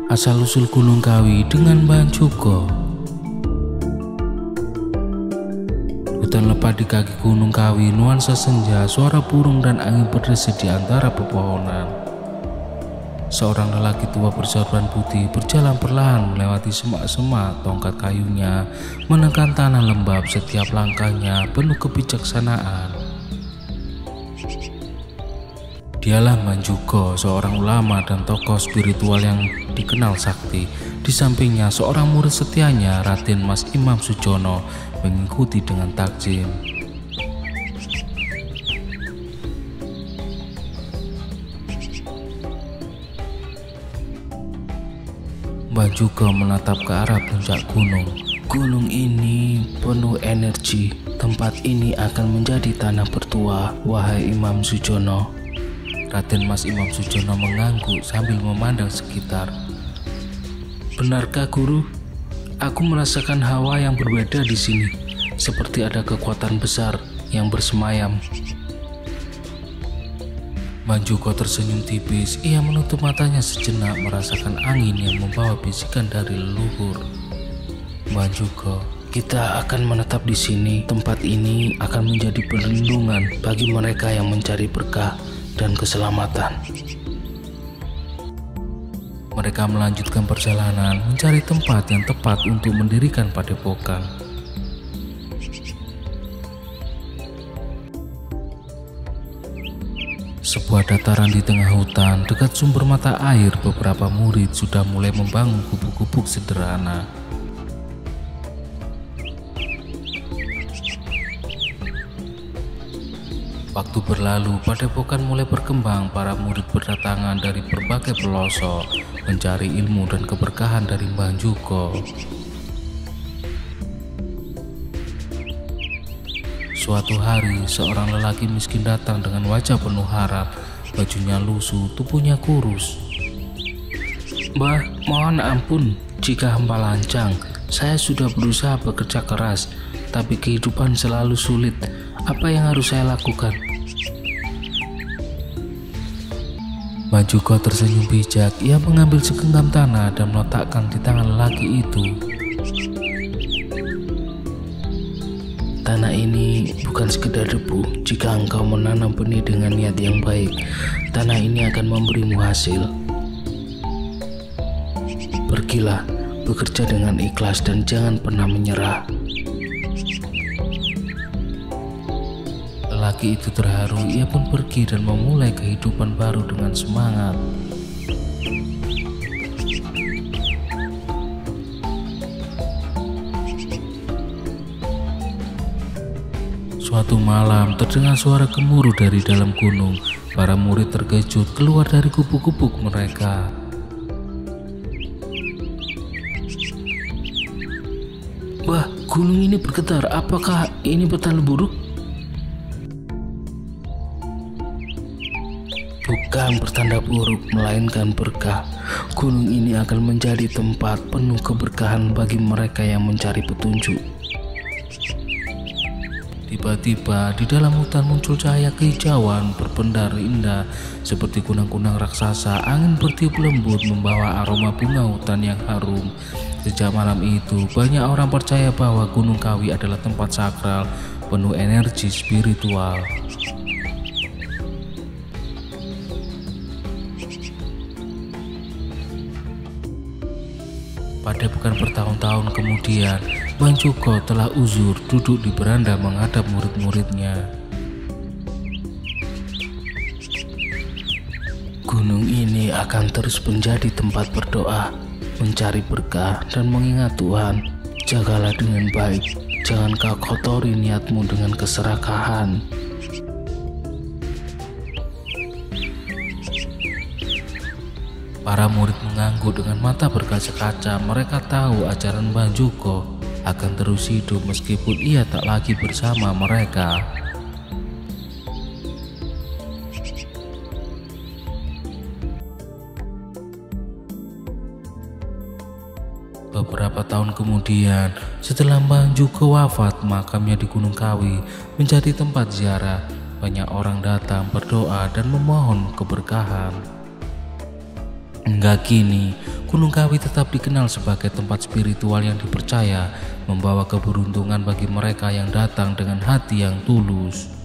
Asal-usul Gunung Kawi dengan Mbah Jugo. Hutan lebat di kaki Gunung Kawi, nuansa senja, suara burung dan angin berdesir di antara pepohonan. Seorang lelaki tua bersorban putih berjalan perlahan melewati semak-semak. Tongkat kayunya menekan tanah lembab, setiap langkahnya penuh kebijaksanaan. Dialah Mbah Jugo, seorang ulama dan tokoh spiritual yang dikenal sakti. Di sampingnya seorang murid setianya, Raden Mas Imam Sujono, mengikuti dengan takjim. Mbah Jugo menatap ke arah puncak gunung. Gunung ini penuh energi. Tempat ini akan menjadi tanah bertuah, wahai Imam Sujono. Raden Mas Imam Sujono mengangguk sambil memandang sekitar. Benarkah guru? Aku merasakan hawa yang berbeda di sini, seperti ada kekuatan besar yang bersemayam. Mbah Jugo tersenyum tipis. Ia menutup matanya sejenak, merasakan angin yang membawa bisikan dari leluhur. Mbah Jugo, kita akan menetap di sini. Tempat ini akan menjadi perlindungan bagi mereka yang mencari berkah dan keselamatan. Mereka melanjutkan perjalanan mencari tempat yang tepat untuk mendirikan padepokan. Sebuah dataran di tengah hutan, dekat sumber mata air, beberapa murid sudah mulai membangun gubuk-gubuk sederhana. Waktu berlalu, padepokan mulai berkembang. Para murid berdatangan dari berbagai pelosok mencari ilmu dan keberkahan dari Mbah Jugo. Suatu hari, seorang lelaki miskin datang dengan wajah penuh harap. Bajunya lusuh, tubuhnya kurus. Mbah, mohon ampun jika hamba lancang. Saya sudah berusaha bekerja keras, tapi kehidupan selalu sulit. Apa yang harus saya lakukan? Mbah Jugo tersenyum bijak. Ia mengambil segenggam tanah dan meletakkan di tangan lelaki itu. Tanah ini bukan sekedar debu. Jika engkau menanam benih dengan niat yang baik, tanah ini akan memberimu hasil. Pergilah, bekerja dengan ikhlas dan jangan pernah menyerah. Lelaki itu terharu. Ia pun pergi dan memulai kehidupan baru dengan semangat. Suatu malam terdengar suara gemuruh dari dalam gunung. Para murid terkejut keluar dari gubuk-gubuk mereka. Wah, gunung ini bergetar. Apakah ini petanda buruk? Bukan pertanda buruk, melainkan berkah. Gunung ini akan menjadi tempat penuh keberkahan bagi mereka yang mencari petunjuk. Tiba-tiba di dalam hutan muncul cahaya kehijauan berpendar indah seperti kunang-kunang raksasa. Angin bertiup lembut membawa aroma bunga hutan yang harum. Sejak malam itu, banyak orang percaya bahwa Gunung Kawi adalah tempat sakral penuh energi spiritual. Padepokan bertahun-tahun kemudian, Mbah Jugo telah uzur duduk di beranda menghadap murid-muridnya. Gunung ini akan terus menjadi tempat berdoa, mencari berkah dan mengingat Tuhan. Jagalah dengan baik, jangan kau kotori niatmu dengan keserakahan. Para murid mengangguk dengan mata berkaca-kaca. Mereka tahu ajaran Mbah Jugo akan terus hidup meskipun ia tak lagi bersama mereka. Beberapa tahun kemudian, setelah Mbah Jugo wafat, makamnya di Gunung Kawi menjadi tempat ziarah. Banyak orang datang berdoa dan memohon keberkahan. Hingga kini, Gunung Kawi tetap dikenal sebagai tempat spiritual yang dipercaya membawa keberuntungan bagi mereka yang datang dengan hati yang tulus.